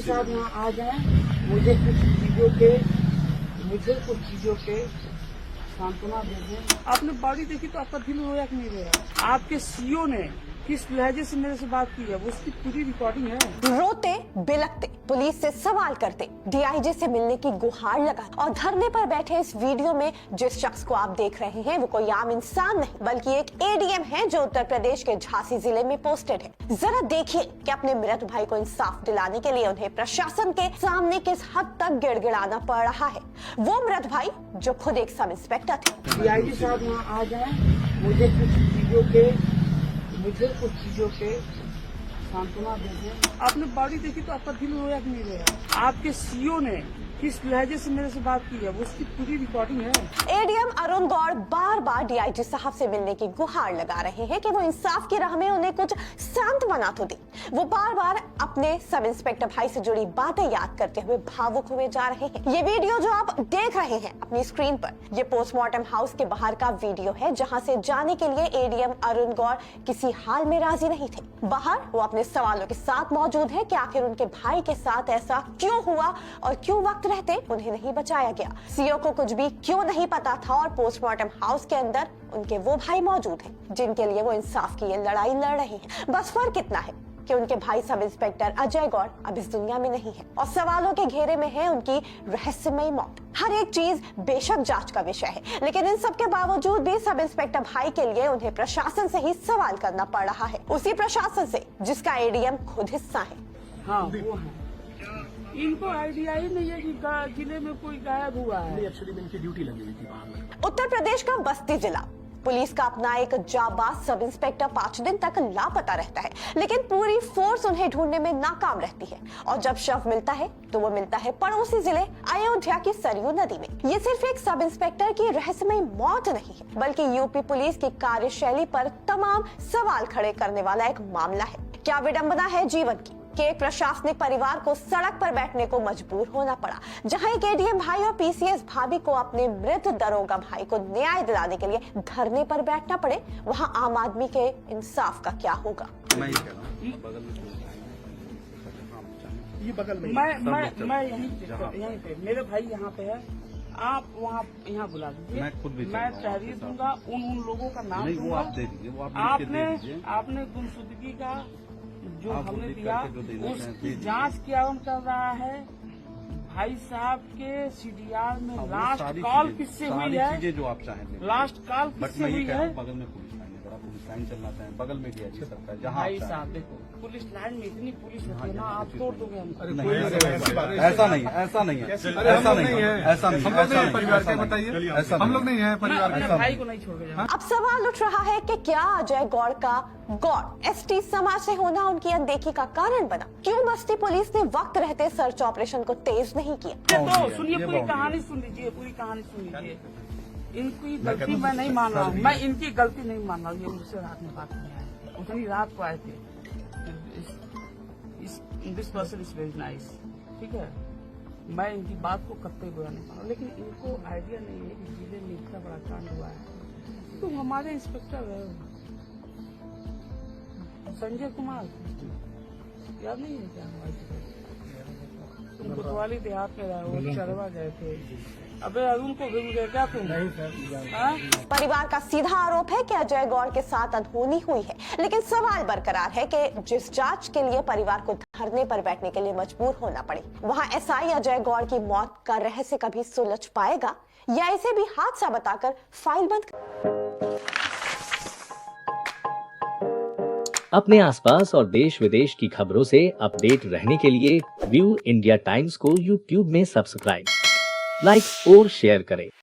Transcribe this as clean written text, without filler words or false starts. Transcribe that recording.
साहब यहाँ आ जाएं, मुझे कुछ चीजों के सांत्वना दे दें। आपने बॉडी देखी तो आपका दिल रोया कि नहीं रोया? आपके सीईओ ने किस लहजे से मेरे से बात की है, वो उसकी पूरी रिकॉर्डिंग है। रोते बिलखते पुलिस से सवाल करते, डीआईजी से मिलने की गुहार लगा और धरने पर बैठे इस वीडियो में जिस शख्स को आप देख रहे हैं वो कोई आम इंसान नहीं बल्कि एक एडीएम है जो उत्तर प्रदेश के झांसी जिले में पोस्टेड है। जरा देखिए कि अपने मृत भाई को इंसाफ दिलाने के लिए उन्हें प्रशासन के सामने किस हद तक गिड़गिड़ाना पड़ रहा है। वो मृत भाई जो खुद एक सब इंस्पेक्टर थे। डीआईजी साहब यहाँ आ जाएं, मुझे कुछ चीजों के सांत्वना दे दें। आपने बॉडी देखी तो आपका दिल रोया कि नहीं रोया? आपके सीईओ ने किस लहजे से मेरे से बात की है, वो उसकी पूरी रिकॉर्डिंग है। एडीएम अरुण गौड़ बार बार डीआईजी साहब से मिलने की गुहार लगा रहे हैं कि वो इंसाफ की राह में उन्हें कुछ सांत्वना तो दे। वो बार बार अपने सब इंस्पेक्टर भाई से जुड़ी बातें याद करते हुए भावुक हुए जा रहे हैं। ये वीडियो जो आप देख रहे हैं अपनी स्क्रीन पर, ये पोस्टमार्टम हाउस के बाहर का वीडियो है जहाँ से जाने के लिए एडीएम अरुण गौड़ किसी हाल में राजी नहीं थे। बाहर वो अपने सवालों के साथ मौजूद है कि आखिर उनके भाई के साथ ऐसा क्यों हुआ और क्यों वक्त रहते उन्हें नहीं बचाया गया। सीईओ को कुछ भी क्यों नहीं पता था और पोस्टमार्टम हाउस के अंदर उनके वो भाई मौजूद हैं जिनके लिए वो इंसाफ की ये लड़ाई लड़ रही हैं। बस फर्क इतना है कि उनके भाई सब इंस्पेक्टर अजय गौड़ अब इस दुनिया में नहीं है और सवालों के घेरे में है उनकी रहस्यमयी मौत। हर एक चीज बेशक जांच का विषय है, लेकिन इन सब के बावजूद भी सब इंस्पेक्टर भाई के लिए उन्हें प्रशासन से ही सवाल करना पड़ रहा है, उसी प्रशासन से जिसका एडीएम खुद हिस्सा है। हाँ वो है। इनको आइडिया ही नहीं है कि जिले में कोई गायब हुआ है। एक्चुअली इनकी ड्यूटी लगी हुई थी बाहर। उत्तर प्रदेश का बस्ती जिला पुलिस का अपना एक जाबाज सब इंस्पेक्टर 5 दिन तक लापता रहता है, लेकिन पूरी फोर्स उन्हें ढूंढने में नाकाम रहती है और जब शव मिलता है तो वो मिलता है पड़ोसी जिले अयोध्या की सरयू नदी में। ये सिर्फ एक सब इंस्पेक्टर की रहस्यमयी मौत नहीं है बल्कि यूपी पुलिस की कार्यशैली पर तमाम सवाल खड़े करने वाला एक मामला है। क्या विडंबना है जीवन की कि एक प्रशासनिक परिवार को सड़क पर बैठने को मजबूर होना पड़ा, जहां एक एडीएम भाई और पीसीएस भाभी को अपने मृत दरोगा भाई को न्याय दिलाने के लिए धरने पर बैठना पड़े, वहां आम आदमी के इंसाफ का क्या होगा? ये बगल में मैं यहीं पे मेरे भाई यहाँ पे है, आप वहाँ यहाँ बुला दीजिए। मैं तहरीर दूंगा, उन लोगों का नाम दूंगा। आपने गुमशुदगी का जो हमने दिया उसकी जांच क्या कर रहा है। भाई साहब के सीडीआर में लास्ट कॉल किससे हुई है? चीजें जो आप चाहेंगे लास्ट कॉल किससे हुई है? बगल में पुलिस लाइन है, बड़ा पुलिस लाइन चलना चाहें बगल में भी अच्छी सकता है। जहाँ भाई साहब देखो, पुलिस लाइन में इतनी पुलिस होती है ना, आप तोड़ दोगे हमको। ऐसा नहीं है, ऐसा नहीं है, ऐसा नहीं, ऐसा नहीं, परिवार के बताइए, ऐसा हम लोग नहीं है परिवार अपने के। भाई को नहीं छोड़ के जाना। अब सवाल उठ रहा है कि क्या अजय गौड़ का गौड़ एसटी समाज से होना उनकी अनदेखी का कारण बना? क्यों बस्ती पुलिस ने वक्त रहते सर्च ऑपरेशन को तेज नहीं किया? तो सुनिए, पूरी कहानी सुन लीजिए, पूरी कहानी सुन लीजिए। इनकी गलती मैं नहीं मान रहा हूँ, मैं इनकी गलती नहीं मान रहा हूँ। ये मुझसे रात में बात नहीं आए, उतनी रात को आए थे। This person is very nice, ठीक है, मैं इनकी बात को कतई बुरा नहीं मान रहा, लेकिन इनको आइडिया नहीं है कि जिले में इतना बड़ा कांड हुआ है। तुम हमारे इंस्पेक्टर है संजय कुमार, याद नहीं है क्या? तुम कोतवाली देहात में रहे हो, चरवा गए थे। अबे अरुण को भूल गए क्या तुम? नहीं सर। परिवार का सीधा आरोप है कि अजय गौड़ के साथ अनहोनी हुई है, लेकिन सवाल बरकरार है कि जिस जांच के लिए परिवार को धरने पर बैठने के लिए मजबूर होना पड़े, वहां एसआई अजय गौड़ की मौत का रहस्य कभी सुलझ पाएगा या इसे भी हादसा बताकर फाइल बंद अपने आसपास और देश विदेश की खबरों से अपडेट रहने के लिए व्यू इंडिया टाइम्स को यूट्यूब में सब्सक्राइब, लाइक और शेयर करें।